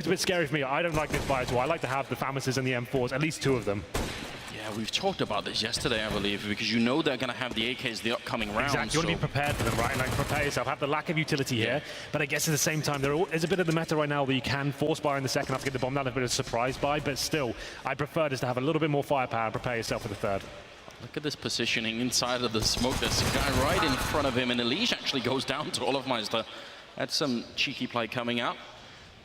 It's a bit scary for me. I don't like this buy at all. I like to have the FAMASes and the M4s, at least 2 of them. Yeah, we've talked about this yesterday, I believe, because you know they're going to have the AKs the upcoming round. Exactly. You want to be prepared for them, right? Like, prepare yourself. Have the lack of utility here, but I guess at the same time, there's a bit of the meta right now where you can force buy in the second half to get the bomb down, a bit of a surprise buy, but still, I prefer just to have a little bit more firepower and prepare yourself for the third. Look at this positioning inside of the smoke. There's a guy right in front of him, and Elimination actually goes down to Olofmeister. That's some cheeky play coming out.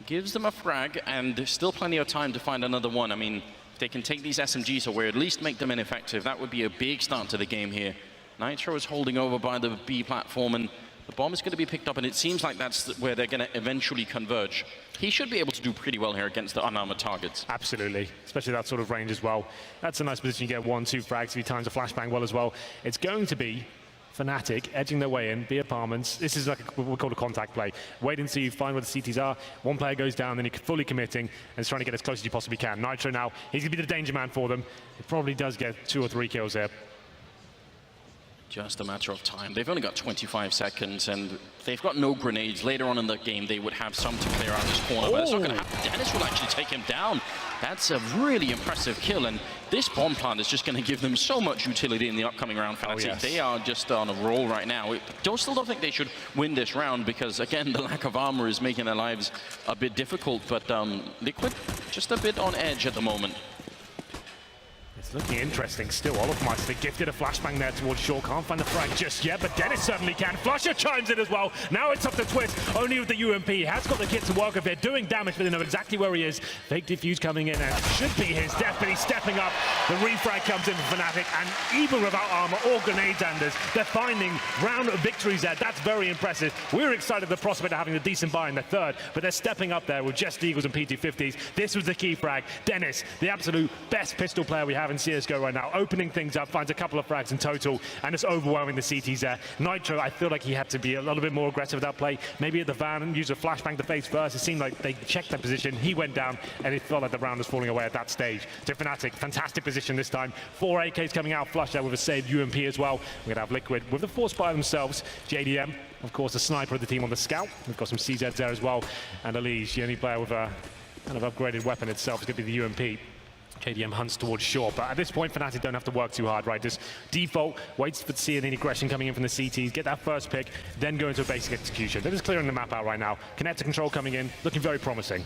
Gives them a frag, and there's still plenty of time to find another one. I mean, if they can take these SMGs away, at least make them ineffective, that would be a big start to the game here. Nitro is holding over by the B platform, and the bomb is going to be picked up, and it seems like that's where they're going to eventually converge. He should be able to do pretty well here against the unarmored targets. Absolutely, especially that sort of range as well. That's a nice position. You get 1, 2 frags if he times a flashbang well as well. It's going to be Fnatic edging their way in, B apartments. This is like what we call a contact play. Wait until you find where the CTs are. One player goes down, then you're fully committing and is trying to get as close as you possibly can. Nitro now, he's going to be the danger man for them. He probably does get 2 or 3 kills here. Just a matter of time. They've only got 25 seconds, and they've got no grenades. Later on in the game, they would have some to clear out this corner, but it's not going to happen. Dennis will actually take him down. That's a really impressive kill, and this bomb plant is just going to give them so much utility in the upcoming round. Fnatic, yes. They are just on a roll right now. I still don't think they should win this round because, again, the lack of armor is making their lives a bit difficult, but Liquid just a bit on edge at the moment. It's looking interesting still. Olofmeister gifted a flashbang there towards Shaw. Can't find the frag just yet, but Dennis certainly can. Flusher chimes in as well. Now it's up to Twist, only with the UMP. He has got the kit to work with. They're doing damage, but they know exactly where he is. Fake defuse coming in, and it should be his death, but he's stepping up. The refrag comes in for Fnatic, and even without armor or grenades, Anders, they're finding round victories there. That's very impressive. We're excited at the prospect of having a decent buy in the third, but they're stepping up there with Just Eagles and P250s. This was the key frag. Dennis, the absolute best pistol player we have in CSGO right now, opening things up, finds a couple of frags in total, and it's overwhelming the CTs there. Nitro, I feel like he had to be a little bit more aggressive with that play. Maybe at the van and use a flashbang to face first. It seemed like they checked that position. He went down, and it felt like the round was falling away at that stage. To Fnatic, fantastic position this time. 4 AKs coming out, flush there with a saved UMP as well. We're going to have Liquid with the force by themselves. JDM, of course, the sniper of the team on the scout. We've got some CZs there as well. And Elise, the only player with a kind of upgraded weapon itself, is going to be the UMP. JDM hunts towards Shaw, but at this point, Fnatic don't have to work too hard, right? Just default, waits for see any aggression coming in from the CTs, get that first pick, then go into a basic execution. They're just clearing the map out right now. Connector control coming in, looking very promising.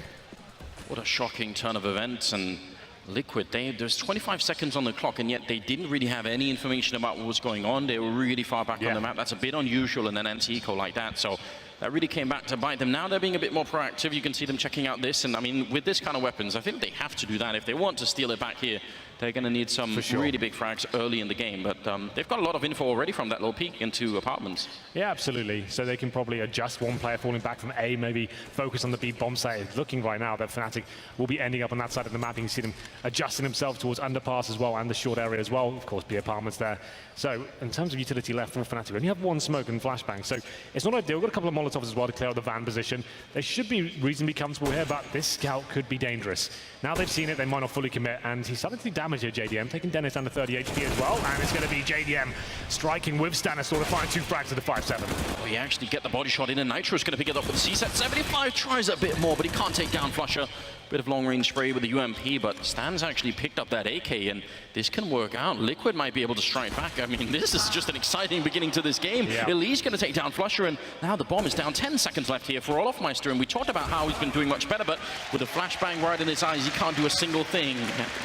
What a shocking turn of events, and Liquid, there's 25 seconds on the clock, and yet they didn't really have any information about what was going on. They were really far back on the map. That's a bit unusual in an anti-eco like that, so that really came back to bite them. Now they're being a bit more proactive. You can see them checking out this, and I mean, with this kind of weapons, I think they have to do that. If they want to steal it back here, they're going to need some really big frags early in the game, but they've got a lot of info already from that little peek into apartments. Yeah, absolutely. So they can probably adjust one player falling back from A, maybe focus on the B bomb site. It's looking right now that Fnatic will be ending up on that side of the map. You can see them adjusting themselves towards underpass as well, and the short area as well. Of course, B apartments there. So in terms of utility left from Fnatic, we only have 1 smoke and flashbang, so it's not ideal. We've got a couple of Molotovs as well to clear out the van position. They should be reasonably comfortable here, but this scout could be dangerous. Now they've seen it, they might not fully commit, and he's starting to do damage here, JDM, taking Dennis down to 30 HP as well, and it's going to be JDM striking with Stanislaw to find 2 frags to the 5-7. Oh, he actually get the body shot in, and Nitro's going to pick it up with the C-set. 75 tries a bit more, but he can't take down Flusher. Bit of long-range spray with the UMP, but Stan's actually picked up that AK, and this can work out. Liquid might be able to strike back. I mean, this is just an exciting beginning to this game. Elise going to take down Flusher, and now the bomb is down. 10 seconds left here for Olofmeister, and we talked about how he's been doing much better, but with a flashbang right in his eyes, he can't do a single thing.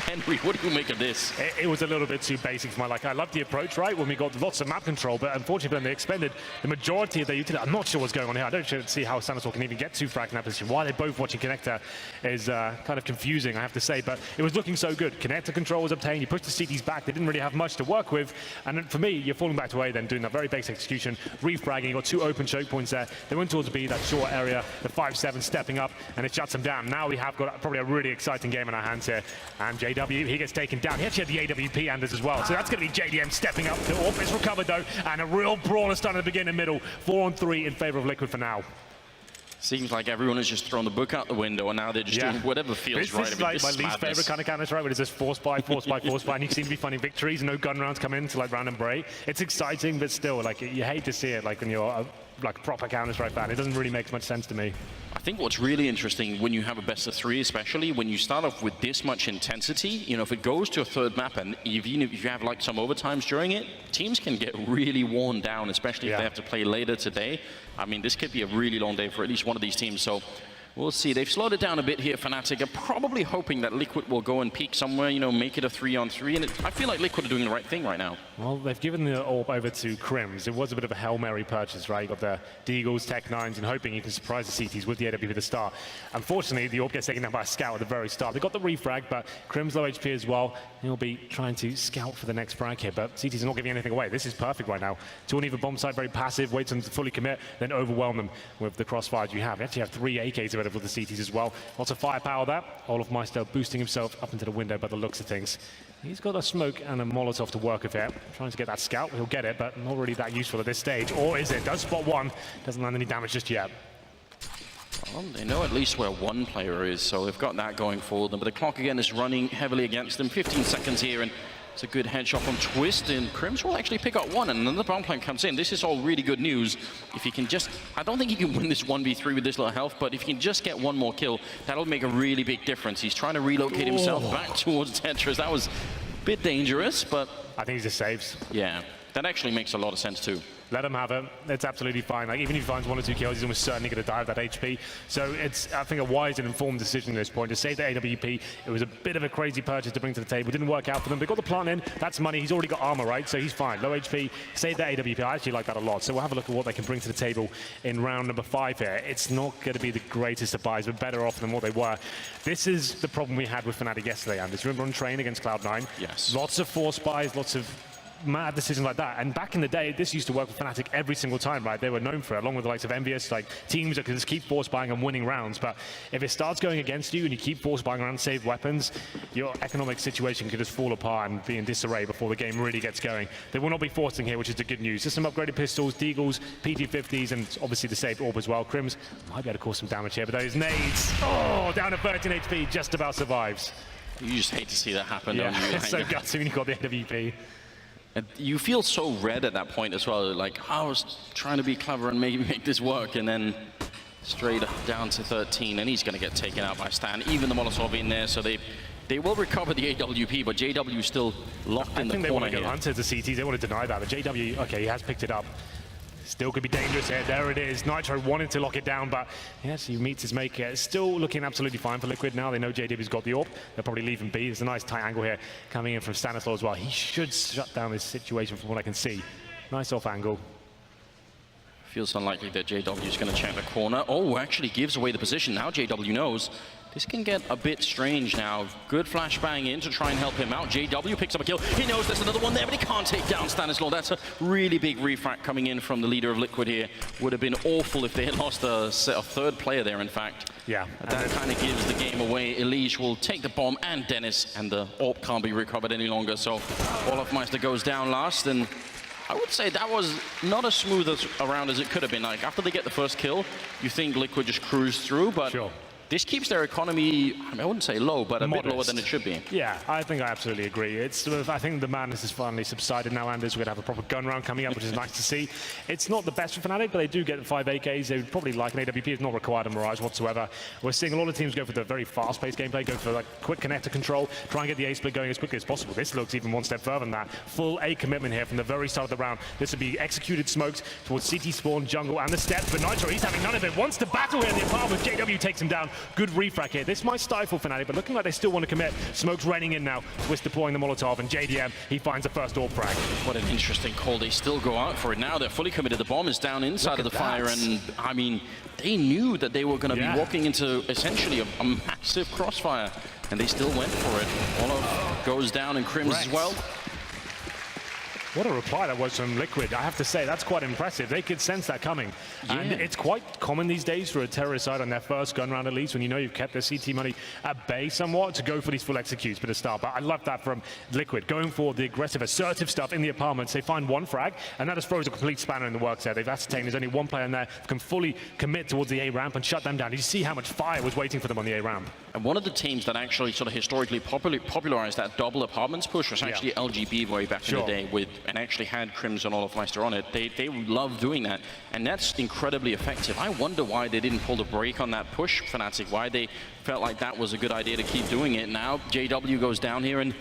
Henry, what do you make of this? It was a little bit too basic for my liking. I love the approach, right, when we got lots of map control, but unfortunately when they expended the majority of their utility, I'm not sure what's going on here. I don't see how Stanislaw can even get 2 frags in that position. Why they're both watching Connector is kind of confusing, I have to say, but it was looking so good. Connector control was obtained, you pushed the CTs back, they didn't really have much to work with, and for me, you're falling back to A then, doing that very basic execution, refragging, you got 2 open choke points there, they went towards B, that short area, the 5-7 stepping up, and it shuts them down. Now we have got probably a really exciting game in our hands here, and JW, he gets taken down. He actually had the AWP Anders as well, so that's going to be JDM stepping up. The AWP is recovered though, and a real brawl is starting to begin in the middle. 4-on-3 in favor of Liquid for now. Seems like everyone has just thrown the book out the window, and now they're just doing whatever feels right. This is like my least favorite kind of counter, right? Where it's just force buy, and you seem to be finding victories, no gun rounds come in to like random break. It's exciting, but still, like, you hate to see it, like when you're like proper Counter-Strike fan. It doesn't really make much sense to me. I think what's really interesting when you have a best of 3, especially when you start off with this much intensity, you know, if it goes to a third map and even if you have like some overtimes during it, teams can get really worn down, especially if they have to play later today. I mean, this could be a really long day for at least one of these teams. So we'll see. They've slowed it down a bit here, Fnatic. Are probably hoping that Liquid will go and peak somewhere, you know, make it a 3-on-3. And I feel like Liquid are doing the right thing right now. Well, they've given the AWP over to Crims. It was a bit of a Hail Mary purchase, right? You got the Deagles, Tech-9s, and hoping you can surprise the CTs with the AWP at the start. Unfortunately, the AWP gets taken down by a scout at the very start. They got the refrag, but Crims low HP as well. He'll be trying to scout for the next frag here, but CTs are not giving anything away. This is perfect right now. To leave a bomb site, very passive, wait for them to fully commit, then overwhelm them with the crossfires you have. You actually have 3 AKs available for the CTs as well. Lots of firepower there. Olofmeister boosting himself up into the window by the looks of things. He's got a smoke and a Molotov to work with here. Trying to get that scout. He'll get it, but not really that useful at this stage. Or is it? Does spot one. Doesn't land any damage just yet. Well, they know at least where one player is, so they've got that going for them. But the clock again is running heavily against them. 15 seconds here, and it's a good headshot from Twist, and Crims will actually pick up one, and another bomb plant comes in. This is all really good news. If he can just, I don't think he can win this 1v3 with this little health, but if he can just get one more kill, that'll make a really big difference. He's trying to relocate himself back towards Tetris. That was a bit dangerous, but I think he just saves. Yeah, that actually makes a lot of sense too. Let him have it. It's absolutely fine. Like, even if he finds 1 or 2 kills, he's almost certainly going to die with that HP. So it's, I think, a wise and informed decision at this point to save the AWP. It was a bit of a crazy purchase to bring to the table. It didn't work out for them. They got the plant in. That's money. He's already got armor, right? So he's fine. Low HP. Save that AWP. I actually like that a lot. So we'll have a look at what they can bring to the table in round number 5 here. It's not going to be the greatest of buys, but better off than what they were. This is the problem we had with Fnatic yesterday, Anders. Remember on train against Cloud9? Yes. Lots of force buys, lots of mad decisions like that. And back in the day, this used to work with Fnatic every single time, right? They were known for it, along with the likes of Envious, like teams that can just keep force buying and winning rounds. But if it starts going against you and you keep force buying around save weapons, your economic situation could just fall apart and be in disarray before the game really gets going. They will not be forcing here, which is the good news. Just some upgraded pistols, Deagles, PT50s, and obviously the saved AWP as well. Crims might be able to cause some damage here, but those nades, oh, down to 13 HP, just about survives. You just hate to see that happen, Yeah, don't you? it's so gutsy when you got the AWP. And you feel so red at that point as well, like, I was trying to be clever and maybe make this work, and then straight down to 13, and he's going to get taken out by Stan. Even the Molotov in there, so they will recover the AWP, but JW still locked in the corner. I think they want to here. go hunter to CTs, they want to deny that, but JW, okay, he has picked it up. Still could be dangerous here. There it is. Nitro wanted to lock it down, but yes, he meets his maker. It's still looking absolutely fine for Liquid now. They know JW's got the AWP. They'll probably leave him be. There's a nice tight angle here coming in from Stanislaw as well. He should shut down this situation from what I can see. Nice off angle. Feels unlikely that JW is going to check the corner. Oh, actually gives away the position. Now JW knows. This can get a bit strange now. Good flashbang in to try and help him out. JW picks up a kill. He knows there's another one there, but he can't take down Stanislaw. That's a really big refract coming in from the leader of Liquid here. Would have been awful if they had lost a third player there, in fact. Yeah. That kind of gives the game away. Elish will take the bomb, and Dennis, and the AWP can't be recovered any longer. So Olofmeister goes down last, and I would say that was not as smooth around as it could have been. Like, after they get the first kill, you think Liquid just cruised through, but sure. This keeps their economy, I wouldn't say low, but a bit lower than it should be. Yeah, I think I absolutely agree. I think the madness has finally subsided now, Anders. We're going to have a proper gun round coming up, which is nice to see. It's not the best for Fnatic, but they do get 5 AKs. They would probably like an AWP. It's not required on Mirage whatsoever. We're seeing a lot of teams go for the very fast-paced gameplay, go for like quick connector control, try and get the A-split going as quickly as possible. This looks even one step further than that. Full A commitment here from the very start of the round. This would be executed smokes towards CT spawn, jungle, and the steps, but Nitro, he's having none of it. Wants to battle here in the apartment. JW takes him down. Good refract here. This might stifle Fnatic, but looking like they still want to commit. Smoke's raining in now. Twist deploying the Molotov, and JDM, he finds the first AWP frag. What an interesting call. They still go out for it now. They're fully committed. The bomb is down inside of the fire, and I mean, they knew that they were going to be walking into essentially a massive crossfire, and they still went for it. Olof goes down, and Crims as well. What a reply that was from Liquid. I have to say, that's quite impressive. They could sense that coming. Yeah. And it's quite common these days for a terrorist side on their first gun round at least, when you know you've kept their CT money at bay somewhat, to go for these full executes for the start. But I love that from Liquid, going for the aggressive, assertive stuff in the apartments. They find one frag, and that just throws a complete spanner in the works there. They've ascertained there's only one player in there who can fully commit towards the A ramp and shut them down. You see how much fire was waiting for them on the A ramp. And one of the teams that actually sort of historically popularized that double apartments push was actually LGB way back in the day with and actually had Crimson Olofmeister on it, they love doing that, and that's incredibly effective. I wonder why they didn't pull the brake on that push, Fnatic, why they felt like that was a good idea to keep doing it. Now JW goes down here, and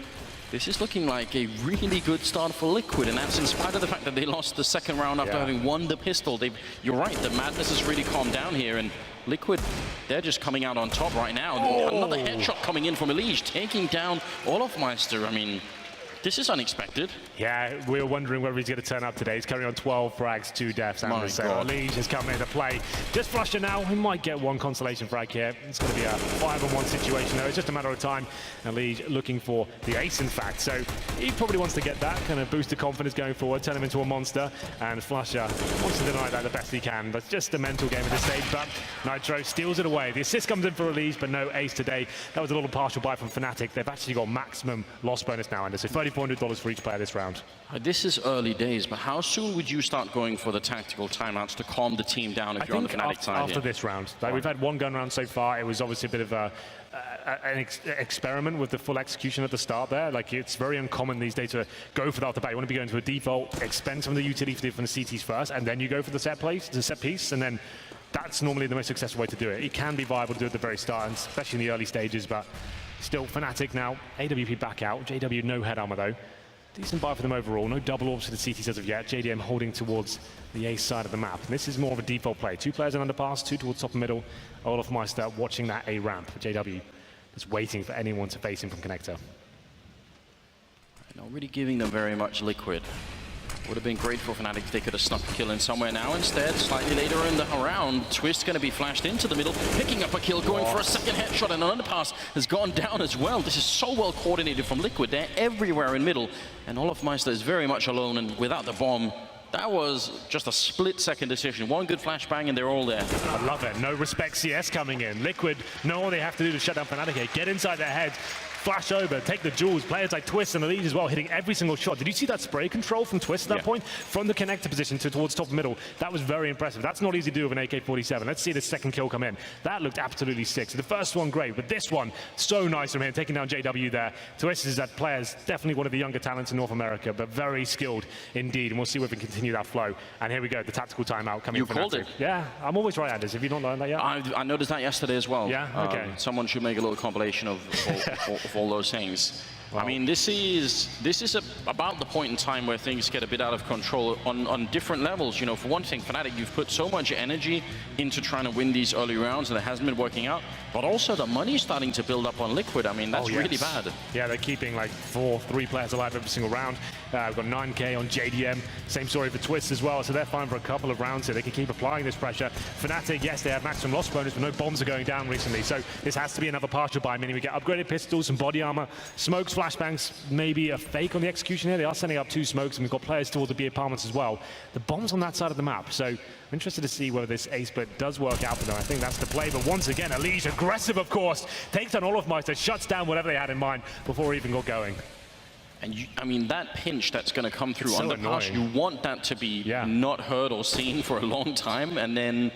this is looking like a really good start for Liquid, and that's in spite of the fact that they lost the second round after having won the pistol. You're right, the madness has really calmed down here, and Liquid, they're just coming out on top right now. Another headshot coming in from Elimination, taking down Olofmeister. I mean, this is unexpected. Yeah, we were wondering whether he's going to turn up today. He's carrying on 12 frags, 2 deaths. So Elimination has come into play. Just Flusher now. He might get one consolation frag here. It's going to be a 5-on-1 situation, though. It's just a matter of time. Elimination looking for the ace, in fact. So he probably wants to get that, kind of boost the confidence going forward, turn him into a monster. And Flusher wants to deny that the best he can. But just a mental game at this stage. But Nitro steals it away. The assist comes in for Elimination, but no ace today. That was a little partial buy from Fnatic. They've actually got maximum loss bonus now, and so $3,400 for each player this round. This is early days, but how soon would you start going for the tactical timeouts to calm the team down if you're on the Fnatic side? After this round. Like, we've had one gun round so far. It was obviously a bit of an experiment with the full execution at the start there. Like, it's very uncommon these days to go for that off the bat. You want to be going to a default, expend some of the utility from the CTs first, and then you go for the set piece, and then that's normally the most successful way to do it. It can be viable to do it at the very start, and especially in the early stages, but still Fnatic now. AWP back out. JW no head armor though. Decent buy for them overall. No double orbs for the CTs as of yet. JDM holding towards the ace side of the map. And this is more of a default play. 2 players in underpass, 2 towards top and middle. Olofmeister watching that A ramp. JW is waiting for anyone to face him from connector. Not really giving them very much Liquid. Would have been great for Fnatic if they could have snuck a kill in somewhere now. Instead, slightly later in the round, Twist going to be flashed into the middle, picking up a kill, going for a second headshot, and an underpass has gone down as well. This is so well coordinated from Liquid. They're everywhere in middle, and Olofmeister is very much alone, and without the bomb, that was just a split-second decision. One good flashbang, and they're all there. I love it. No respect CS coming in. Liquid know what they have to do to shut down Fnatic here. Get inside their heads. Flash over, take the jewels. Players like Twist and Elite as well, hitting every single shot. Did you see that spray control from Twist at that point? From the connector position towards top and middle. That was very impressive. That's not easy to do with an AK-47. Let's see the second kill come in. That looked absolutely sick. So the first one, great. But this one, so nice from him, taking down JW there. Twist is that player's definitely one of the younger talents in North America, but very skilled indeed. And we'll see if we can continue that flow. And here we go, the tactical timeout coming from Fnatic. You called it. Yeah, I'm always right, Anders. Have you not learned that yet? I noticed that yesterday as well. Yeah, okay. Someone should make a little compilation of all those things. Wow. I mean, this is about the point in time where things get a bit out of control on different levels. You know, for one thing, Fnatic, you've put so much energy into trying to win these early rounds, and it hasn't been working out. But also, the money's starting to build up on Liquid. I mean, that's really bad. Yeah, they're keeping like 3 players alive every single round. We've got 9K on JDM. Same story for Twist as well. So they're fine for a couple of rounds, so they can keep applying this pressure. Fnatic, yes, they have maximum loss bonus, but no bombs are going down recently. So this has to be another partial buy, meaning we get upgraded pistols, some body armor, smokes, flashbangs, maybe a fake on the execution here. They are sending up 2 smokes, and we've got players towards the BA apartments as well. The bombs on that side of the map. So I'm interested to see whether this ace split does work out for them. I think that's the play. But once again, Elimination aggressive, of course, takes on Olofmeister, shuts down whatever they had in mind before he even got going. And I mean, that pinch that's going to come through on the pass, you want that to be not heard or seen for a long time, and then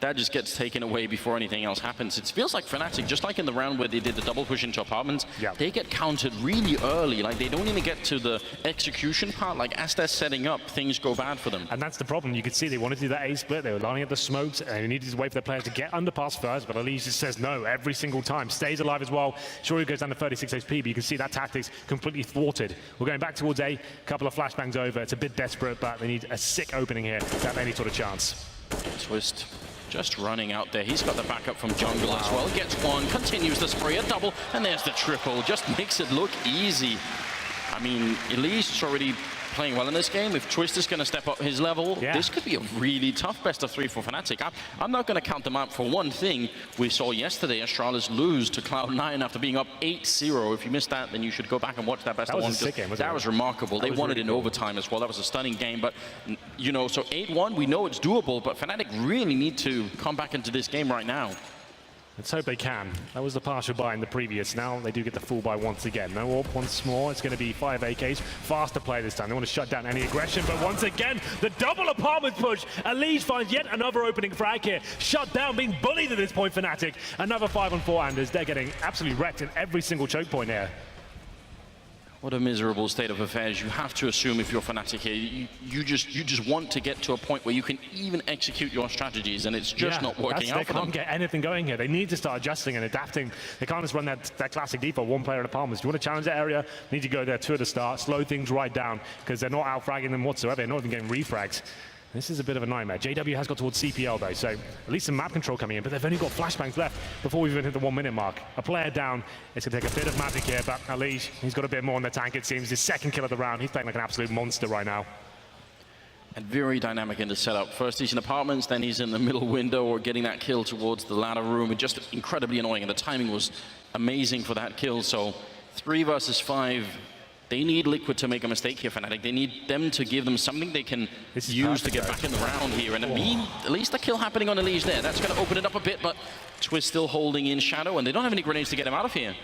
that just gets taken away before anything else happens. It feels like Fnatic, just like in the round where they did the double push into apartments, they get countered really early. Like, they don't even get to the execution part. Like, as they're setting up, things go bad for them. And that's the problem. You could see they wanted to do that A split. They were lining up the smokes, and they needed to wait for their players to get underpass first, but Elise just says no every single time. Stays alive as well. Sure, he goes down to 36 HP, but you can see that tactics completely thwarted. We're going back towards A. Couple of flashbangs over. It's a bit desperate, but they need a sick opening here to have any sort of chance. Twist just running out there. He's got the backup from jungle as well. Gets one, continues the spray, a double, and there's the triple. Just makes it look easy. I mean, Elise already playing well in this game. If Twist is going to step up his level, this could be a really tough best of 3 for Fnatic. I'm not going to count them out for one thing. We saw yesterday Astralis lose to Cloud9 after being up 8-0. If you missed that, then you should go back and watch that best of 1. That was remarkable. They won it in overtime as well. That was a stunning game. But, you know, so 8-1, we know it's doable, but Fnatic really need to come back into this game right now. Let's hope they can. That was the partial buy in the previous. Now they do get the full buy once again. No AWP once more. It's going to be 5 AKs. Faster play this time. They want to shut down any aggression. But once again, the double apartment push. Elise finds yet another opening frag here. Shut down, being bullied at this point, Fnatic. Another 5-on-4 Anders. They're getting absolutely wrecked in every single choke point here. What a miserable state of affairs. You have to assume if you're Fnatic here, you just want to get to a point where you can even execute your strategies, and it's just not working out for them. They can't get anything going here. They need to start adjusting and adapting. They can't just run that classic default, one player at apartments. You want to challenge that area, you need to go there two at the start, slow things right down, because they're not out-fragging them whatsoever. They're not even getting refrags. This is a bit of a nightmare. JW has got towards CPL though, so at least some map control coming in, but they've only got flashbangs left before we've even hit the 1 minute mark. A player down, it's going to take a bit of magic here, but Elimination, he's got a bit more in the tank it seems. His second kill of the round, he's playing like an absolute monster right now. And very dynamic in the setup. First he's in apartments, then he's in the middle window or getting that kill towards the ladder room. It's just incredibly annoying, and the timing was amazing for that kill. So 3 versus 5. They need Liquid to make a mistake here, Fnatic. They need them to give them something they can use to get back in the round here. And at least the kill happening on Elimination there. That's going to open it up a bit, but Twist still holding in shadow, and they don't have any grenades to get him out of here.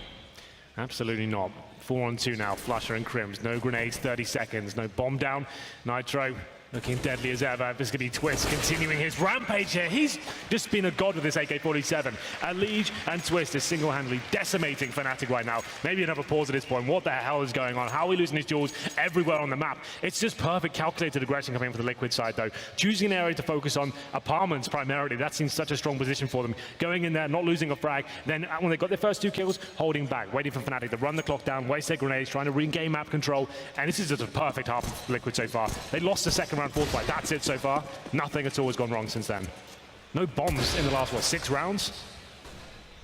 Absolutely not. 4 on 2 now, Flusher and Crims. No grenades, 30 seconds. No bomb down. Nitro looking deadly as ever. This is going to be Twist continuing his rampage here. He's just been a god with this AK-47. Elimination and Twist is single-handedly decimating Fnatic right now. Maybe another pause at this point. What the hell is going on? How are we losing his duels everywhere on the map? It's just perfect calculated aggression coming in for the Liquid side, though. Choosing an area to focus on apartments primarily. That seems such a strong position for them. Going in there, not losing a frag. Then when they got their first 2 kills, holding back, waiting for Fnatic to run the clock down, waste their grenades, trying to regain map control. And this is just a perfect half of Liquid so far. They lost the second round fourth fight. That's it so far. Nothing at all has gone wrong since then. No bombs in the last, 6 rounds?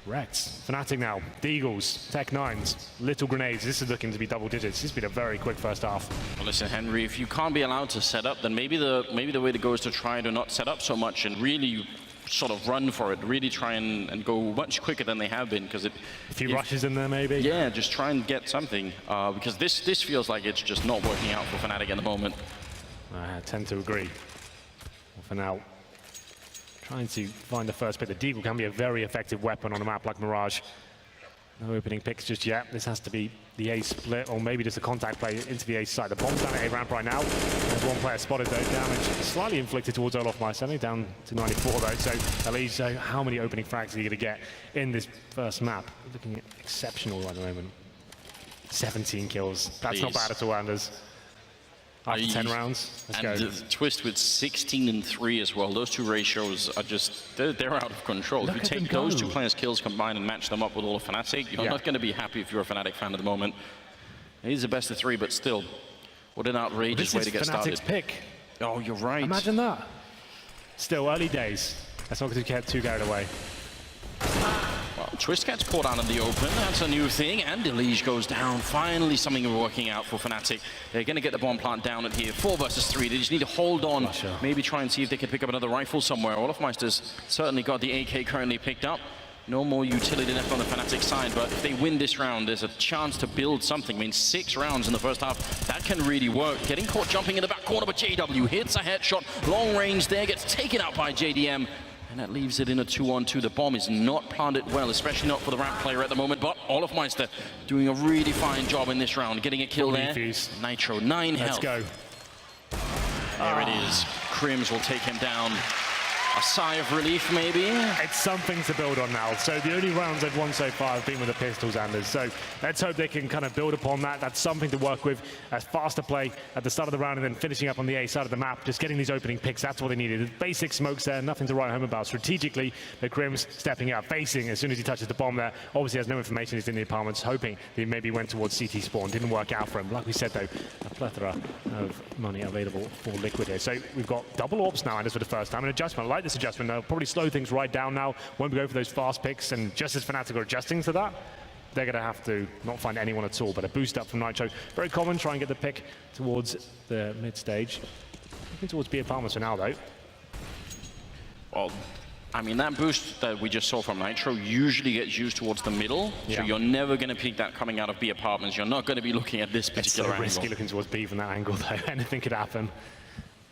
Wrecked. Fnatic now. Deagles, Tech 9s, little grenades. This is looking to be double digits. This has been a very quick first half. Well, listen, Henry, if you can't be allowed to set up, then maybe the way to go is to try to not set up so much and really sort of run for it. Really try and go much quicker than they have been, because a few rushes in there maybe. Yeah, just try and get something, because this feels like it's just not working out for Fnatic at the moment. I tend to agree. Well, for now, trying to find the first pick. The Deagle can be a very effective weapon on a map like Mirage. No opening picks just yet. This has to be the A split, or maybe just a contact play into the A side. The bomb's down at A ramp right now. There's one player spotted though. Damage slightly inflicted towards Olofmeister, only down to 94 though. So Elimination, how many opening frags are you going to get in this first map? Looking exceptional at the moment. 17 kills. That's not bad at all, Anders. After 10 rounds, let's go. And Twist with 16 and 3 as well. Those 2 ratios are just, they're out of control. If you take those 2 players' kills combined and match them up with all of Fnatic, you're not going to be happy if you're a Fnatic fan at the moment. He's the best of 3, but still, what an outrageous way to get started. Fnatic's pick. Oh, you're right. Imagine that. Still early days. Let's not get too carried away. Well, Twist gets caught out in the open. That's a new thing, and Elimination goes down. Finally, something working out for Fnatic. They're going to get the bomb plant down at here. 4 versus 3. They just need to hold on. Maybe try and see if they can pick up another rifle somewhere. Olofmeister's certainly got the AK currently picked up. No more utility left on the Fnatic side, but if they win this round, there's a chance to build something. I mean, 6 rounds in the first half, that can really work. Getting caught jumping in the back corner, but JW hits a headshot. Long range there, gets taken out by JDM. And that leaves it in a 2-on-2. The bomb is not planted well, especially not for the ramp player at the moment, but Olofmeister doing a really fine job in this round, getting a kill there. Nitro, 9 health. Let's go. There it is. Crims will take him down. A sigh of relief, maybe? It's something to build on now. So the only rounds they've won so far have been with the pistols, Anders. So let's hope they can kind of build upon that. That's something to work with. A faster play at the start of the round and then finishing up on the A side of the map. Just getting these opening picks, that's what they needed. Basic smokes there, nothing to write home about. Strategically, the Crims stepping out, facing as soon as he touches the bomb there. Obviously has no information, he's in the apartments, hoping that he maybe went towards CT spawn. Didn't work out for him. Like we said though, a plethora of money available for Liquid here. So we've got double orbs now, Anders, for the first time. An adjustment, I like this adjustment. They'll probably slow things right down now when we go for those fast picks, and just as Fnatic are adjusting to that, they're going to have to not find anyone at all. But a boost up from Nitro, very common. Try and get the pick towards the mid stage. Looking towards B apartments for now, though. Well, I mean, that boost that we just saw from Nitro usually gets used towards the middle, so you're never going to peek that coming out of B apartments. You're not going to be looking at this particular angle. It's so risky looking towards B from that angle, though. Anything could happen.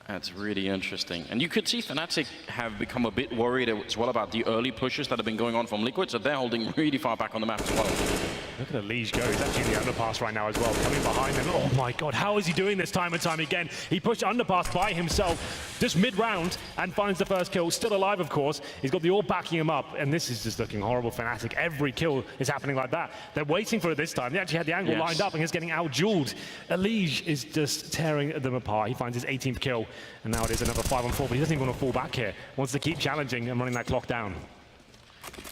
That's really interesting. And you could see Fnatic have become a bit worried as well about the early pushes that have been going on from Liquid, so they're holding really far back on the map as well. Look at the Liege go. He's actually in the underpass right now as well, coming behind them. Oh my god, how is he doing this time and time again? He pushed underpass by himself, just mid-round, and finds the first kill. Still alive, of course. He's got the AWP backing him up, and this is just looking horrible for Fnatic. Every kill is happening like that. They're waiting for it this time. They actually had the angle lined up, and he's getting out-dueled. Liege is just tearing them apart. He finds his 18th kill, and now it is another 5-on-4, but he doesn't even want to fall back here. Wants to keep challenging and running that clock down.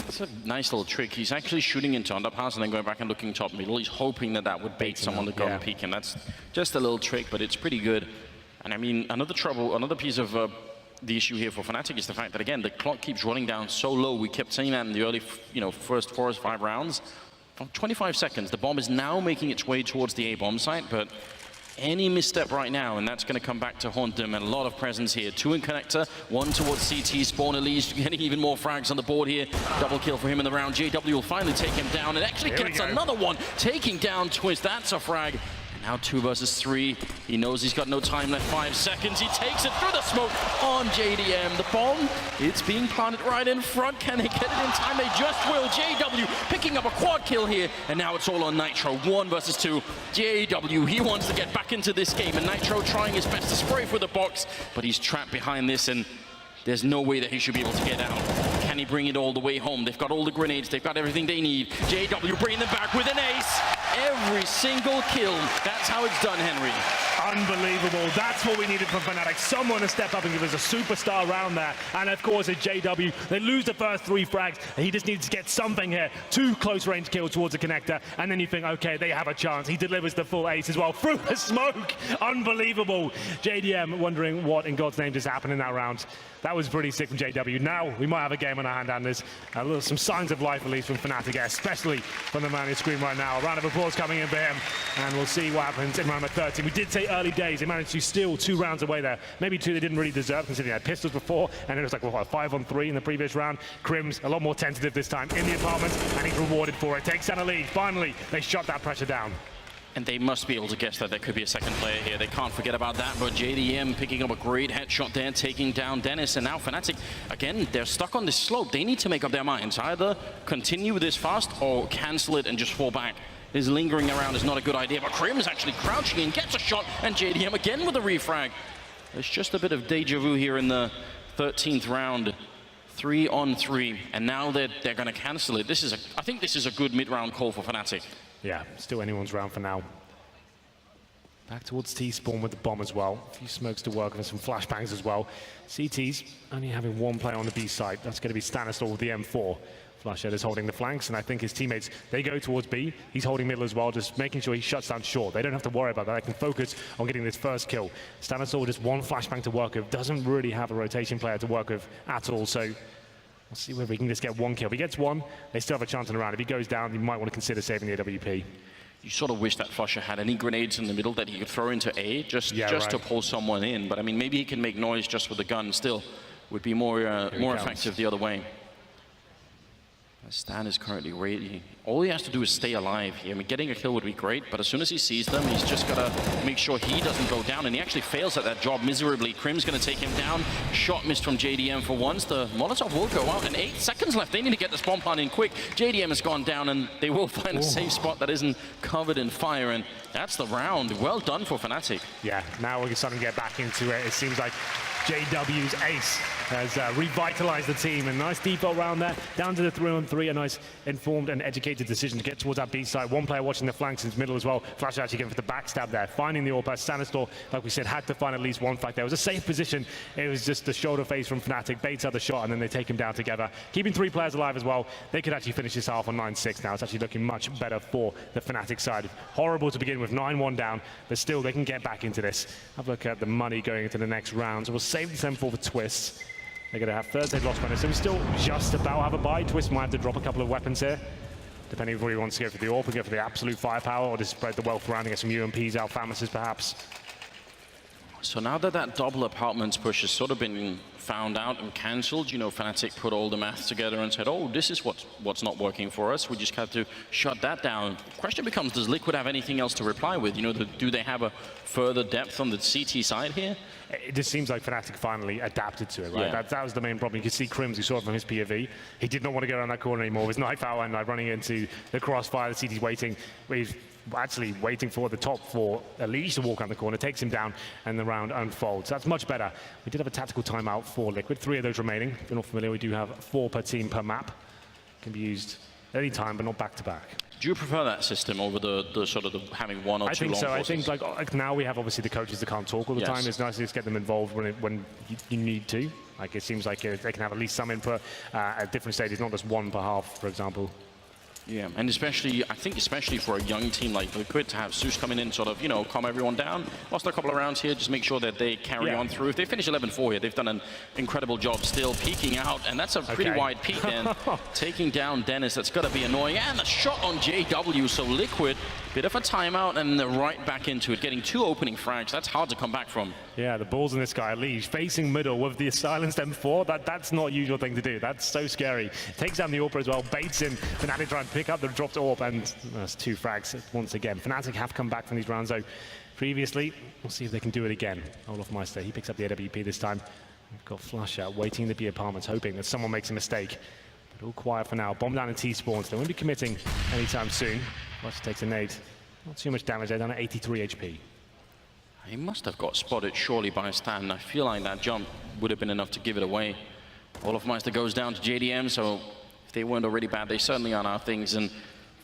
It's a nice little trick. He's actually shooting into underpass and then going back and looking top middle. He's hoping that that would bait someone to go and peek him. That's just a little trick, but it's pretty good. And I mean, another piece of the issue here for Fnatic is the fact that, again, the clock keeps running down so low. We kept saying that in the early, first 4 or 5 rounds. From 25 seconds, the bomb is now making its way towards the A-bomb site, but any misstep right now, and that's going to come back to haunt them. And a lot of presence here. 2 in connector, 1 towards CT. Spawn Elise getting even more frags on the board here. Double kill for him in the round. JW will finally take him down and actually gets another one, taking down Twist. That's a frag. Now 2 versus 3. He knows he's got no time left. 5 seconds. He takes it through the smoke on JDM. The bomb, it's being planted right in front. Can they get it in time? They just will. JW picking up a quad kill here. And now it's all on Nitro. 1 versus 2. JW, he wants to get back into this game. And Nitro trying his best to spray for the box. But he's trapped behind this, and there's no way that he should be able to get out. Can he bring it all the way home? They've got all the grenades. They've got everything they need. JW bringing them back with an ace. Every single kill. That's how it's done, Henry. Unbelievable. That's what we needed from Fnatic. Someone to step up and give us a superstar round there. And of course, it's JW. They lose the first 3 frags. He just needs to get something here. 2 close range kills towards the connector. And then you think, okay, they have a chance. He delivers the full ace as well through the smoke. Unbelievable. JDM wondering what in God's name just happened in that round. That was pretty sick from JW. Now we might have a game on our hand, and there's some signs of life, at least from Fnatic, especially from the man who's screaming right now. A round of applause coming in for him, and we'll see what happens in round number 13. We did say early days, they managed to steal 2 rounds away there. Maybe 2 they didn't really deserve, considering they had pistols before, and it was like, well, 5-on-3 in the previous round. Crim's a lot more tentative this time in the apartment, and he's rewarded for it. Takes down a lead. Finally, they shut that pressure down. And they must be able to guess that there could be a second player here. They can't forget about that, but JDM picking up a great headshot there, taking down Dennis. And now Fnatic, again, they're stuck on this slope. They need to make up their minds. Either continue this fast or cancel it and just fall back. His lingering around is not a good idea, but Crim's actually crouching in, gets a shot, and JDM again with a refrag. There's just a bit of deja vu here in the 13th round. 3-on-3, and now they're going to cancel it. I think this is a good mid-round call for Fnatic. Yeah, still anyone's round for now. Back towards T-Spawn with the bomb as well. A few smokes to work on, some flashbangs as well. CT's only having 1 player on the B side. That's going to be Stanislaw with the M4. Flushed is holding the flanks, and I think his teammates, they go towards B. He's holding middle as well, just making sure he shuts down short. They don't have to worry about that. They can focus on getting this first kill. Stanislaw with just 1 flashbang to work with. Doesn't really have a rotation player to work with at all, so we'll see whether he can just get 1 kill. If he gets 1, they still have a chance in the round. If he goes down, you might want to consider saving the AWP. You sort of wish that Flusher had any grenades in the middle that he could throw into A, just to pull someone in. But I mean, maybe he can make noise just with the gun. Still, would be more effective the other way. Stan is currently ready. All he has to do is stay alive here. I mean, getting a kill would be great, but as soon as he sees them, he's just got to make sure he doesn't go down, and he actually fails at that job miserably. Crim's going to take him down. Shot missed from JDM for once. The Molotov will go out, and 8 seconds left. They need to get this bomb plant in quick. JDM has gone down, and they will find a safe spot that isn't covered in fire, and that's the round. Well done for Fnatic. Yeah, now we're starting to get back into it. It seems like JW's ace has revitalized the team. A nice default round there, down to the 3-on-3. A nice informed and educated decision to get towards that B side. 1 player watching the flanks in the middle as well. Flash actually going for the backstab there, finding the AWP. Stanislaw, like we said, had to find at least 1 flag there. It was a safe position. It was just the shoulder phase from Fnatic. Baits out the shot, and then they take him down together. Keeping 3 players alive as well. They could actually finish this half on 9-6 now. It's actually looking much better for the Fnatic side. Horrible to begin with, 9-1 down, but still they can get back into this. Have a look at the money going into the next round. So we'll save the 7-4 for Twist. They're going to have Thursday lost bonus, so we still just about have a buy. Twist might have to drop a couple of weapons here, depending if he wants to go for the AWP, go for the absolute firepower, or just spread the wealth around and get some UMPs out, Famises perhaps. So now that double apartments push has sort of been found out and cancelled. You know, Fnatic put all the math together and said, oh, this is what's not working for us. We just have to shut that down. The question becomes, does Liquid have anything else to reply with? You know, do they have a further depth on the CT side here? It just seems like Fnatic finally adapted to it, right? Yeah. That was the main problem. You could see Crims, you saw it from his POV. He did not want to go around that corner anymore. His knife out and like running into the crossfire. The CT's waiting. He's actually waiting for the top for Elimination to walk around the corner, takes him down, and the round unfolds. That's much better. We did have a tactical timeout for Liquid. 3 of those remaining. If you're not familiar, we do have 4 per team per map. Can be used any time, but not back to back. Do you prefer that system over the sort of having 1 or 2 long I forces? think like now we have obviously the coaches that can't talk all the Yes. time. It's nice to just get them involved when you need to. Like it seems like they can have at least some input at different stages, not just 1 per half, for example. Yeah, and especially, I think especially for a young team like Liquid to have Zeus coming in, sort of, you know, calm everyone down. Lost a couple of rounds here, just make sure that they carry on through. If they finish 11-4 here, they've done an incredible job still peeking out, and that's a pretty wide peak then. Taking down Dennis, that's got to be annoying. And the shot on JW, so Liquid, bit of a timeout and they're right back into it, getting 2 opening frags. That's hard to come back from. Yeah, the balls in this guy, Lee, facing middle with the silenced M4, that's not a usual thing to do. That's so scary. Takes down the AWP as well, baits in. Fnatic trying to pick up the dropped AWP, and that's 2 frags once again. Fnatic have come back from these rounds, though, previously. We'll see if they can do it again. Olaf Meister, he picks up the AWP this time. We've got Flush out, waiting in the B apartments, hoping that someone makes a mistake. But all quiet for now. Bomb down in T spawns. They won't be committing anytime soon. Flush takes a nade. Not too much damage, they're down at 83 HP. He must have got spotted surely by Stan. I feel like that jump would have been enough to give it away. Olaf Meister goes down to JDM, so if they weren't already bad, they certainly are now things. And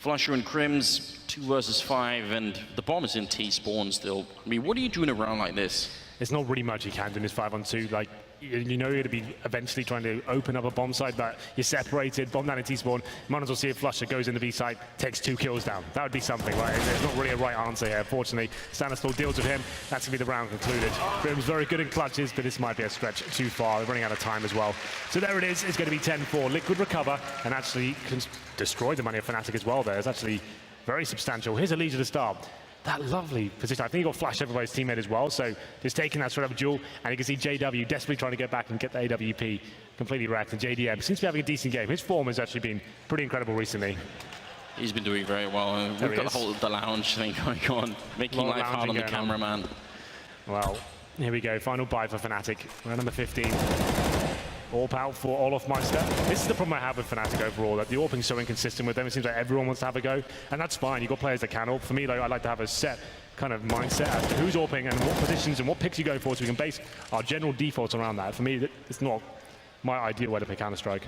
Flusher and Crims, 2 versus 5, and the bomb is in T spawn still. I mean, what are you doing around like this? There's not really much you can do in this 5-on-2. Like, you know you're going to be eventually trying to open up a bomb site, but you're separated, bomb down in T-spawn. Might as well see if Flusher goes in the B site, takes 2 kills down. That would be something, right? There's not really a right answer here. Fortunately, Stanislaw deals with him. That's going to be the round concluded. Grim's very good in clutches, but this might be a stretch too far. They're running out of time as well. So there it is. It's going to be 10-4. Liquid recover and actually can destroy the money of Fnatic as well there. It's actually very substantial. Here's Elimination to start. That lovely position. I think he got flashed over by his teammate as well, so just taking that straight up duel, and you can see JW desperately trying to get back and get the AWP completely wrecked, and JDM seems to be having a decent game. His form has actually been pretty incredible recently. He's been doing very well. We've got the lounge thing going on, making life hard on the cameraman. Well, here we go. Final buy for Fnatic. Round number 15. AWP out for Olaf Meister. This is the problem I have with Fnatic overall, that the AWPing is so inconsistent with them. It seems like everyone wants to have a go, and that's fine. You've got players that can AWP. For me, like, I like to have a set kind of mindset as to who's AWPing and what positions and what picks you go for, so we can base our general defaults around that. For me, it's not my ideal way to play Counter-Strike.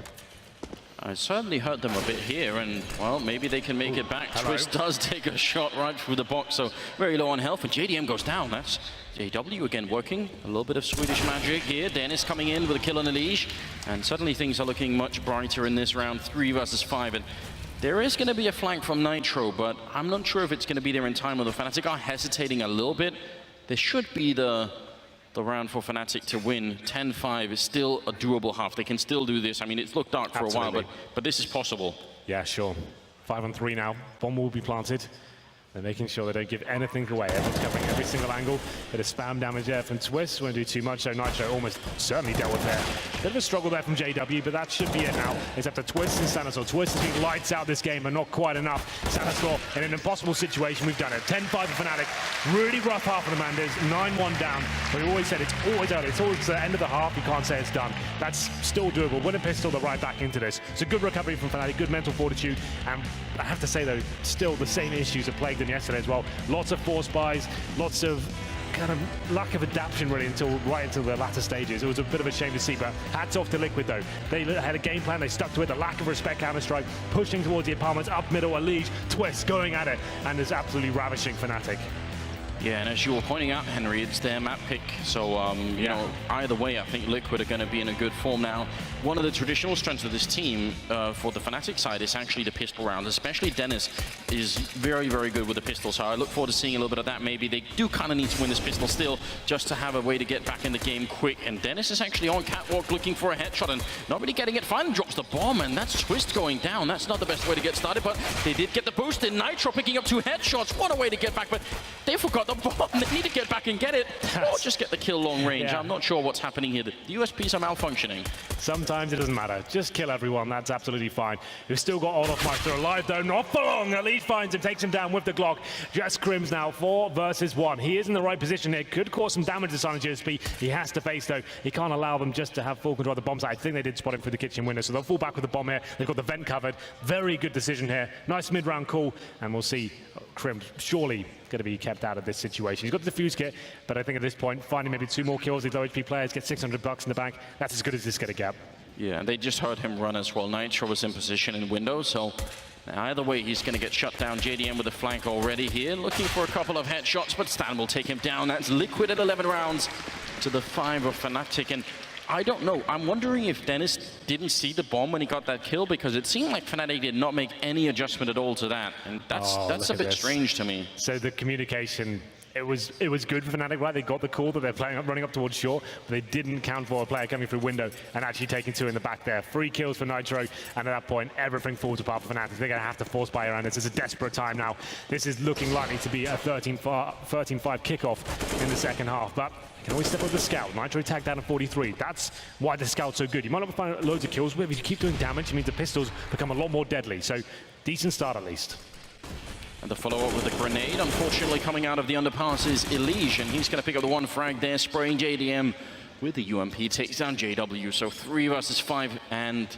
I certainly hurt them a bit here, and, well, maybe they can make it back. Hello. Twist does take a shot right through the box, so very low on health, and JDM goes down. That's JW again working. A little bit of Swedish magic here. Dennis coming in with a kill on Elimination, and suddenly things are looking much brighter in this round, 3 versus 5. And there is going to be a flank from Nitro, but I'm not sure if it's going to be there in time. When the Fnatic are hesitating a little bit, there should be the round for Fnatic to win. 10-5 is still a doable half. They can still do this. I mean, it's looked dark for a while, but this is possible. Yeah, sure. 5-on-3 now. Bomb will be planted. They're making sure they don't give anything away. Everyone's covering every single angle. Bit of spam damage there from Twist. Won't do too much, so Nitro almost certainly dealt with there. Bit of a struggle there from JW, but that should be it now. It's up to Twist and Stanislaw. Twist has been lights out this game, but not quite enough. Stanislaw in an impossible situation. We've done it. 10-5 for Fnatic. Really rough half for the Manders. 9-1 down. But we always said it's always early. It's always the end of the half. You can't say it's done. That's still doable. Win a pistol, they're right back into this. It's a good recovery from Fnatic. Good mental fortitude. And I have to say, though, still the same issues that plagued them yesterday as well. Lots of force buys, lots of kind of lack of adaptation really right until the latter stages. It was a bit of a shame to see, but hats off to Liquid though. They had a game plan, they stuck to it. The lack of respect Counter-Strike, pushing towards the apartments, up middle, Elimination, Twist going at it, and it's absolutely ravishing Fnatic. Yeah, and as you were pointing out, Henry, it's their map pick. So, you know, either way, I think Liquid are going to be in a good form now. one of the traditional strengths of this team for the Fnatic side is actually the pistol round. Especially Dennis is very, very good with the pistol. So I look forward to seeing a little bit of that. Maybe they do kind of need to win this pistol still, just to have a way to get back in the game quick. And Dennis is actually on catwalk looking for a headshot and not really getting it. Finally drops the bomb, and that's Twist going down. That's not the best way to get started, but they did get the boost in. Nitro picking up 2 headshots. What a way to get back, but they forgot the bomb. They need to get back and get it, or just get the kill long range. Yeah. I'm not sure what's happening here. The USPs are malfunctioning. Sometimes it doesn't matter. Just kill everyone. That's absolutely fine. We've still got Olofmeister alive, though. Not for long. Elite finds him, takes him down with the Glock. Just Crims now, 4 versus 1. He is in the right position here. Could cause some damage to Silent GSP. He has to face, though. He can't allow them just to have full control of the bomb site. I think they did spot him through the kitchen window, so they'll fall back with the bomb here. They've got the vent covered. Very good decision here. Nice mid-round call, and we'll see Crims surely going to be kept out of this situation. He's got the defuse kit, but I think at this point, finding maybe 2 more kills, these low HP players get $600 in the bank. That's as good as this is going to get. Yeah, and they just heard him run as well. Nitro was in position in window, so either way, he's going to get shut down. JDM with the flank already here, looking for a couple of headshots, but Stan will take him down. That's Liquid at 11 rounds to the 5 of Fnatic. And I don't know. I'm wondering if Dennis didn't see the bomb when he got that kill, because it seemed like Fnatic did not make any adjustment at all to that. And that's a bit strange to me. So the communication, it was good for Fnatic, right? They got the call that they're running up towards short, but they didn't count for a player coming through window and actually taking 2 in the back there. 3 kills for Nitro, and at that point, everything falls apart for Fnatic. They're going to have to force buy around this. It's a desperate time now. This is looking likely to be a 13-5 kickoff in the second half, but can always step up the scout. Nitro tagged down at 43. That's why the scout's so good. You might not find loads of kills, but if you keep doing damage, it means the pistols become a lot more deadly. So, decent start at least. And the follow-up with the grenade, unfortunately coming out of the underpass is Elimination. He's going to pick up the 1 frag there, spraying JDM with the UMP, takes down JW. So 3 versus 5, and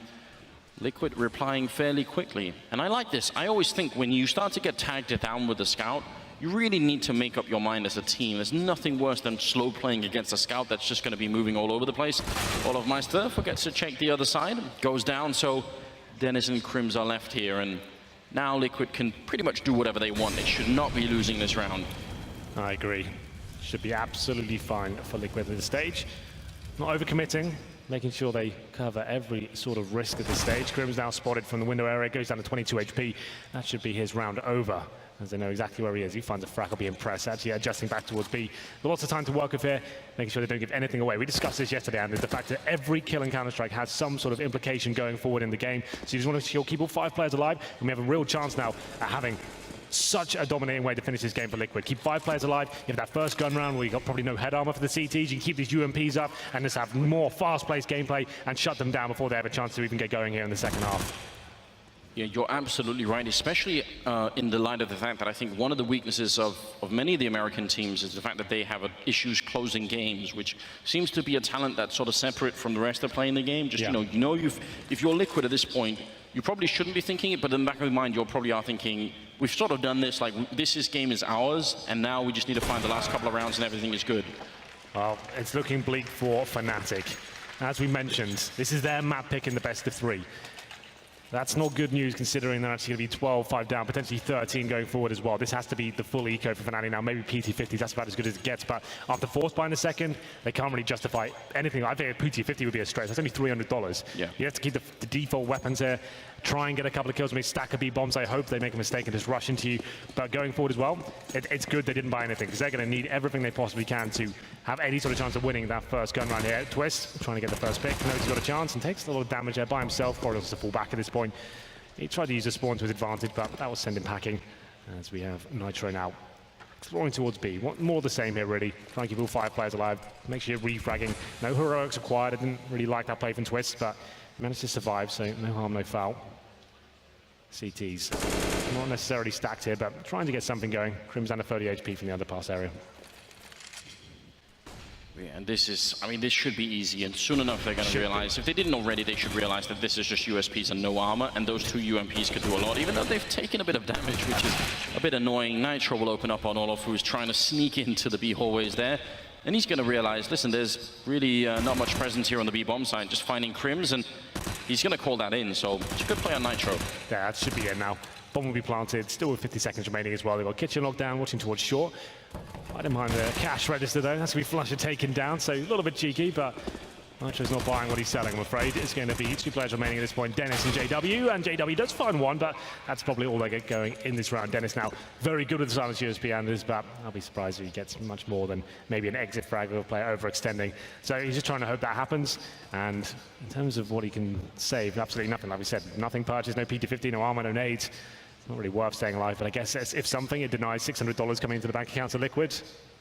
Liquid replying fairly quickly. And I like this. I always think when you start to get tagged down with the scout, you really need to make up your mind as a team. There's nothing worse than slow playing against a scout that's just going to be moving all over the place. Olofmeister forgets to check the other side, goes down, so Dennis and Crims are left here, and now Liquid can pretty much do whatever they want. They should not be losing this round. I agree. Should be absolutely fine for Liquid at this stage. Not overcommitting, making sure they cover every sort of risk at this stage. Crims now spotted from the window area, goes down to 22 HP. That should be his round over, as they know exactly where he is. He finds a frag, will be impressed. Actually adjusting back towards B. Lots of time to work with here, making sure they don't give anything away. We discussed this yesterday, and the fact that every kill in Counter-Strike has some sort of implication going forward in the game. So you just want to keep all 5 players alive, and we have a real chance now at having such a dominating way to finish this game for Liquid. Keep 5 players alive. You have that first gun round where you got probably no head armor for the CTs. You can keep these UMPs up and just have more fast-paced gameplay and shut them down before they have a chance to even get going here in the second half. Yeah, you're absolutely right, especially in the light of the fact that I think one of the weaknesses of many of the American teams is the fact that they have issues closing games, which seems to be a talent that's sort of separate from the rest of playing the game. Just, if you're Liquid at this point, you probably shouldn't be thinking it, but in the back of your mind, you probably are thinking, we've sort of done this, like, game is ours, and now we just need to find the last couple of rounds and everything is good. Well, it's looking bleak for Fnatic. As we mentioned, this is their map pick in the best of 3. That's not good news, considering they're actually going to be 12, 5 down, potentially 13 going forward as well. This has to be the full eco for Fnatic now. Maybe PT50, that's about as good as it gets. But after force buy in the second, they can't really justify anything. I think a PT50 would be a stretch. That's only $300. Yeah. You have to keep the default weapons here. Try and get a couple of kills, maybe stack a B bombs. I hope they make a mistake and just rush into you. But going forward as well, it's good they didn't buy anything, because they're going to need everything they possibly can to have any sort of chance of winning that first gun round here. Twist trying to get the first pick. Knows he's got a chance and takes a lot of damage there by himself. Corridors to fall back at this point. He tried to use the spawn to his advantage, but that will send him packing, as we have Nitro now exploring towards B. More the same here, really. Try and keep all 5 players alive. Make sure you're refragging. No heroics required. I didn't really like that play from Twist, but managed to survive, so no harm, no foul. CTs not necessarily stacked here, but trying to get something going. Crims under 30 HP from the underpass area. Yeah, and this should be easy, and soon enough they're going to realize, if they didn't already, they should realize that this is just USPs and no armor, and those 2 UMPs could do a lot, even though they've taken a bit of damage, which is a bit annoying. Nitro will open up on Olof, who's trying to sneak into the B hallways there, and he's going to realize, listen, there's really not much presence here on the B bomb side, just finding Crims, and he's going to call that in, so it's a good play on Nitro. Yeah, that should be it now. Bomb will be planted, still with 50 seconds remaining as well. They've got kitchen locked down, watching towards short. I don't mind the cash register though. That's going to be Flusher taken down, so a little bit cheeky, but Nitro's not buying what he's selling, I'm afraid. It's going to be 2 players remaining at this point, Dennis and JW. And JW does find one, but that's probably all they get going in this round. Dennis now very good with the silence USP Anders, but I'll be surprised if he gets much more than maybe an exit frag of a player overextending. So he's just trying to hope that happens. And in terms of what he can save, absolutely nothing. Like we said, nothing purchased, no PT50, no armor, no nades. It's not really worth staying alive, but I guess if something, it denies $600 coming into the bank account to Liquid.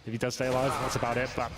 If he does stay alive, that's about it. But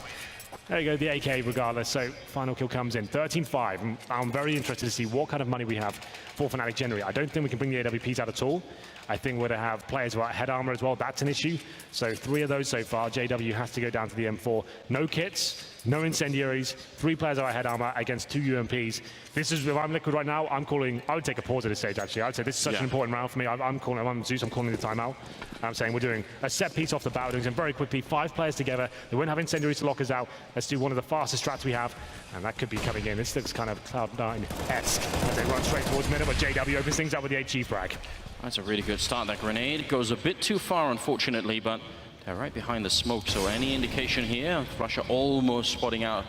there you go, the AK regardless. So final kill comes in, 13-5. And I'm very interested to see what kind of money we have for Fnatic generally. I don't think we can bring the AWPs out at all. I think we're going to have players without head armor as well. That's an issue. So 3 of those so far. JW has to go down to the M4. No kits, no incendiaries, 3 players without head armor against 2 UMPs. This is, if I'm Liquid right now, I'm calling, I would take a pause at this stage actually. I would say this is such an important round for me. I'm Zeus, I'm calling the timeout. I'm saying we're doing a set piece off the bat, and very quickly, 5 players together. They won't have incendiaries to lock us out. Let's do one of the fastest strats we have, and that could be coming in. This looks kind of Cloud9-esque as they run straight towards middle, but JW opens things up with the HE frag. That's a really good start. That grenade goes a bit too far, unfortunately, but they're right behind the smoke, so any indication here, Flusher almost spotting out.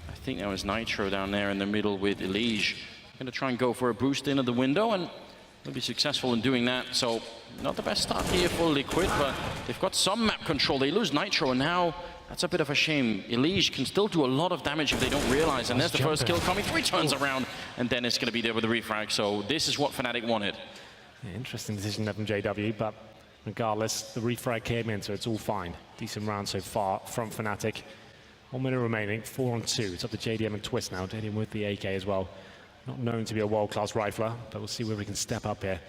I think there was Nitro down there in the middle with Elige. Going to try and go for a boost into the window, and they'll be successful in doing that. So not the best start here for Liquid, but they've got some map control. They lose Nitro, and now that's a bit of a shame. Elige can still do a lot of damage if they don't realize, and there's the first kill coming. 3 turns around, and Dennis going to be there with the refrag. So this is what Fnatic wanted. Yeah, interesting decision there from JW, but regardless, the refrag came in, so it's all fine. Decent round so far from Fnatic. 1 minute remaining, 4 on 2. It's up to JDM and Twist now. JDM with the AK as well. Not known to be a world-class rifler, but we'll see where we can step up here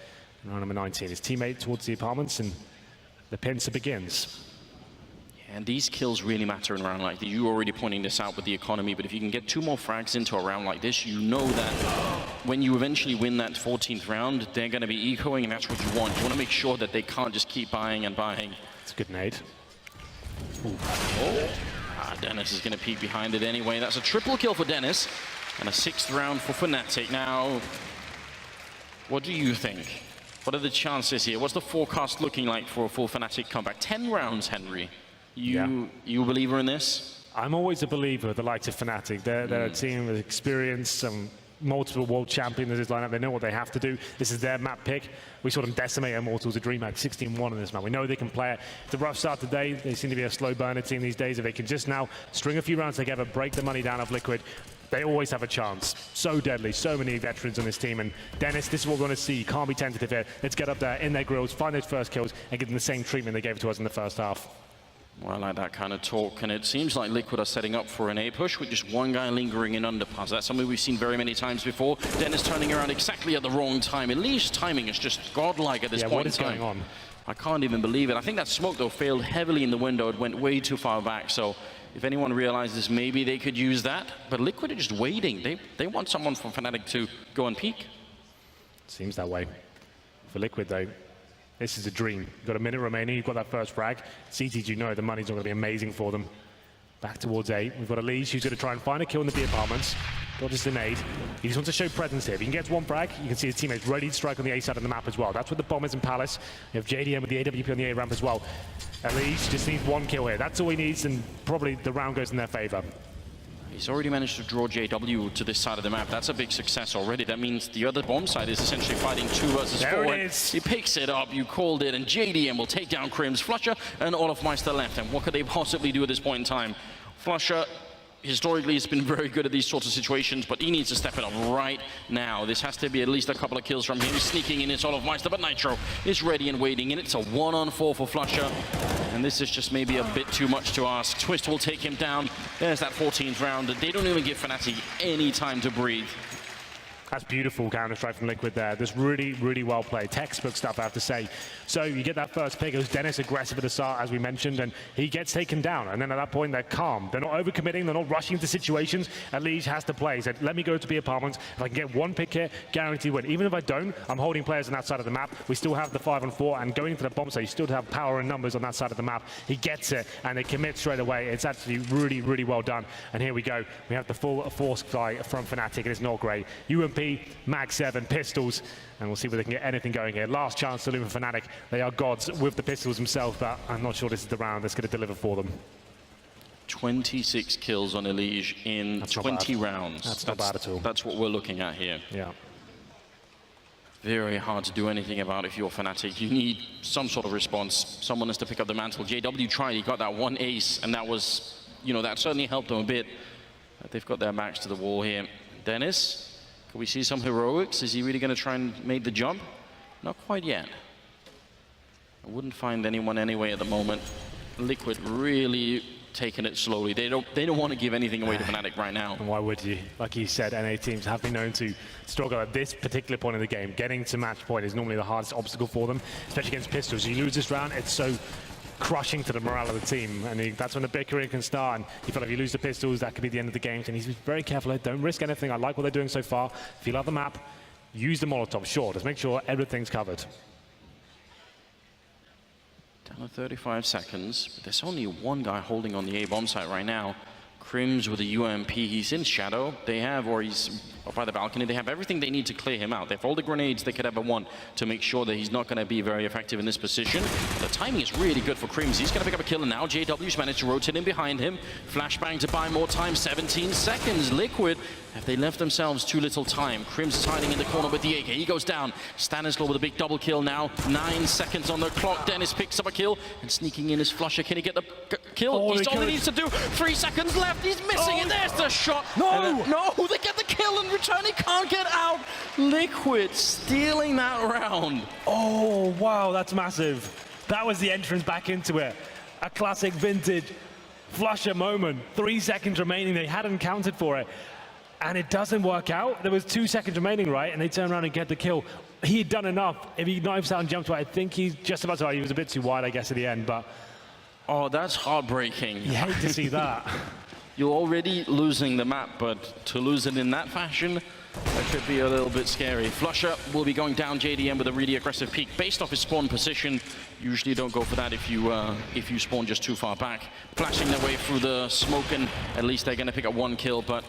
in round number 19. His teammate towards the apartments, and the pincer begins. And these kills really matter in a round like this. You already pointing this out with the economy, but if you can get 2 more frags into a round like this, you know that when you eventually win that 14th round, they're going to be ecoing, and that's what you want. You want to make sure that they can't just keep buying and buying. It's a good nade. Dennis is going to peek behind it anyway. That's a triple kill for Dennis, and a 6th round for Fnatic. Now, what do you think? What are the chances here? What's the forecast looking like for a full Fnatic comeback? 10 rounds, Henry. You a believer in this? I'm always a believer of the likes of Fnatic. They're a team with experience, some multiple world champions in this lineup. They know what they have to do. This is their map pick. We saw them decimate Immortals at DreamHack 16-1 in this map. We know they can play it. It's a rough start today. They seem to be a slow burner team these days. If they can just now string a few rounds together, break the money down of Liquid, they always have a chance. So deadly, so many veterans on this team. And Dennis, this is what we're going to see. Can't be tentative here. Let's get up there in their grills, find those first kills, and give them the same treatment they gave to us in the first half. Well, I like that kind of talk, and it seems like Liquid are setting up for an A push with just 1 guy lingering in underpass. That's something we've seen very many times before. Dennis turning around exactly at the wrong time. Elige's timing is just godlike at this point in time. What is going on? I can't even believe it. I think that smoke, though, failed heavily in the window. It went way too far back, so if anyone realizes maybe they could use that. But Liquid are just waiting. They want someone from Fnatic to go and peek. Seems that way. For Liquid, though, this is a dream. You've got a minute remaining, you've got that first frag. CTG know the money's not going to be amazing for them. Back towards A. We've got Elige who's going to try and find a kill in the B apartments. Dodges the nade. He just wants to show presence here. If he can get 1 frag, you can see his teammates ready to strike on the A side of the map as well. That's with the bombers and Palace. You have JDM with the AWP on the A ramp as well. Elige just needs 1 kill here. That's all he needs, and probably the round goes in their favor. He's already managed to draw JW to this side of the map. That's a big success already. That means the other bomb side is essentially fighting 2 versus 4. There it is. He picks it up, you called it, and JDM will take down Crim's. Flusher and Olofmeister left. And what could they possibly do at this point in time? Flusher, historically, has been very good at these sorts of situations, but he needs to step it up right now. This has to be at least a couple of kills from him. He's sneaking in, it's Olofmeister, but Nitro is ready and waiting, and it's a 1-on-4 for Flusher. And this is just maybe a bit too much to ask. Twist will take him down. There's that 14th round. They don't even give Fnatic any time to breathe. That's beautiful counter-strike from Liquid there. That's really, really well played. Textbook stuff, I have to say. So you get that first pick. It was Dennis aggressive at the start, as we mentioned, and he gets taken down. And then at that point, they're calm. They're not overcommitting. They're not rushing into situations. Elige has to play. He said, let me go to B apartments. If I can get 1 pick here, guaranteed win. Even if I don't, I'm holding players on that side of the map. We still have the 5-on-4, and going into the bomb side, you still have power and numbers on that side of the map. He gets it, and they commit straight away. It's actually really, really well done. And here we go. We have the full force fly from Fnatic, and it's not great. UMP, Mag 7, pistols, and we'll see whether they can get anything going here. Last chance to Lumen Fnatic. They are gods with the pistols themselves, but I'm not sure this is the round that's going to deliver for them. 26 kills on Elige in 20 rounds. That's not bad at all. That's what we're looking at here. Yeah. Very hard to do anything about if you're Fnatic. You need some sort of response. Someone has to pick up the mantle. JW tried, he got that one ace, and that was, you know, that certainly helped them a bit. But they've got their backs to the wall here. Dennis, can we see some heroics? Is he really going to try and make the jump? Not quite yet. I wouldn't find anyone anyway at the moment. Liquid really taking it slowly. They don't want to give anything away to Fnatic right now. And why would you? Like you said, NA teams have been known to struggle at this particular point in the game. Getting to match point is normally the hardest obstacle for them, especially against pistols. You lose this round, it's so crushing to the morale of the team, and that's when the bickering can start. And you feel like if you lose the pistols, that could be the end of the game. And he's very careful. Don't risk anything. I like what they're doing so far. If you love the map, use the Molotov. Sure, just make sure everything's covered. Down to 35 seconds, but there's only one guy holding on the A-bomb site right now. Crims with a UMP, he's in shadow. They have, or he's by the balcony, they have everything they need to clear him out. They have all the grenades they could ever want to make sure that he's not going to be very effective in this position. The timing is really good for Crims. He's going to pick up a kill, and now JW's managed to rotate in behind him. Flashbang to buy more time, 17 seconds. Liquid, have they left themselves too little time? Crims is hiding in the corner with the AK. He goes down. Stanislaw with a big double kill now. 9 seconds on the clock. Dennis picks up a kill, and sneaking in is Flusher. Can he get the kill? Oh, He's all he needs to do. 3 seconds left. He's missing, and there's the shot. No! No, they get the kill and return. He can't get out. Liquid stealing that round. Oh, wow, that's massive. That was the entrance back into it. A classic vintage Flusher moment. 3 seconds remaining. They hadn't counted for it. And it doesn't work out. There was 2 seconds remaining, right? And they turn around and get the kill. He had done enough. If he knifes out and jumps right, I think he's just about to. He was a bit too wide, I guess, at the end. But oh, that's heartbreaking. you hate to see that. You're already losing the map, but to lose it in that fashion, that could be a little bit scary. Flusher will be going down JDM with a really aggressive peek based off his spawn position. Usually don't go for that if you spawn just too far back. Flashing their way through the smoke, and at least they're going to pick up one kill, but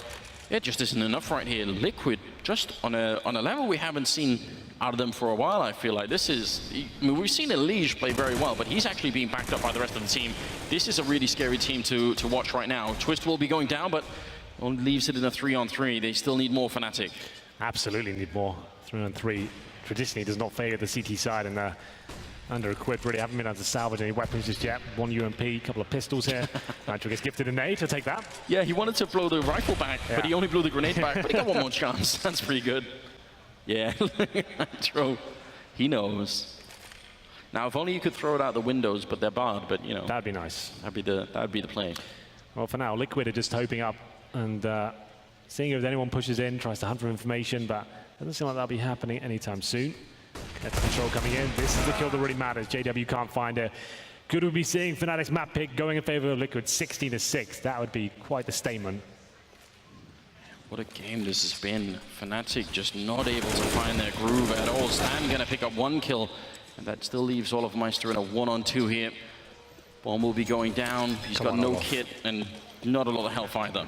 it just isn't enough right here. Liquid just on a level we haven't seen out of them for a while, I feel like. This is, I mean, we've seen Elige play very well, but he's actually being backed up by the rest of the team. This is a really scary team to watch right now. Twist will be going down, but only leaves it in a 3-on-3. They still need more Fnatic. Absolutely need more. 3-on-3 traditionally does not favor the CT side, and under-equipped, really haven't been able to salvage any weapons just yet. 1 UMP, a couple of pistols here. Nitro gets gifted an A, to take that. Yeah, he wanted to blow the rifle back, but he only blew the grenade back, but he got one more chance. That's pretty good. Yeah, Nitro, he knows. Now, if only you could throw it out the windows, but they're barred, but, you know. That'd be nice. That'd be the play. Well, for now, Liquid are just hoping up and seeing if anyone pushes in, tries to hunt for information, but doesn't seem like that'll be happening anytime soon. That's control coming in. This is the kill that really matters. JW can't find it. Good would be seeing Fnatic's map pick going in favor of Liquid 16-6. That would be quite the statement. What a game this has been. Fnatic just not able to find their groove at all. Stan gonna pick up 1 kill, and that still leaves Olofmeister in a 1-on-2 here. Bomb will be going down. He's got no kit and not a lot of health either.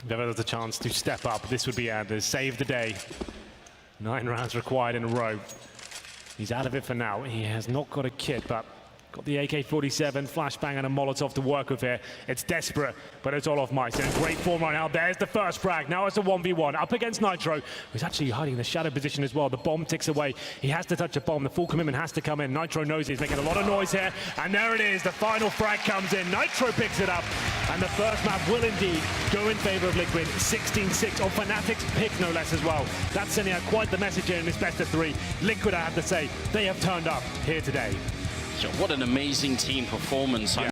If ever there's a chance to step up, this would be to save the day. 9 rounds required in a row. He's out of it for now. He has not got a kit, but got the AK-47, flashbang, and a Molotov to work with here. It's desperate, but it's Olofmeister in great form right now. There's the first frag. Now it's a 1v1 up against Nitro, who's actually hiding in the shadow position as well. The bomb ticks away. He has to touch a bomb. The full commitment has to come in. Nitro knows he's making a lot of noise here, and there it is. The final frag comes in. Nitro picks it up, and the first map will indeed go in favor of Liquid. 16-6 on Fnatic's pick, no less as well. That's sending out quite the message here in this best of 3. Liquid, I have to say, they have turned up here today. So what an amazing team performance. Yeah.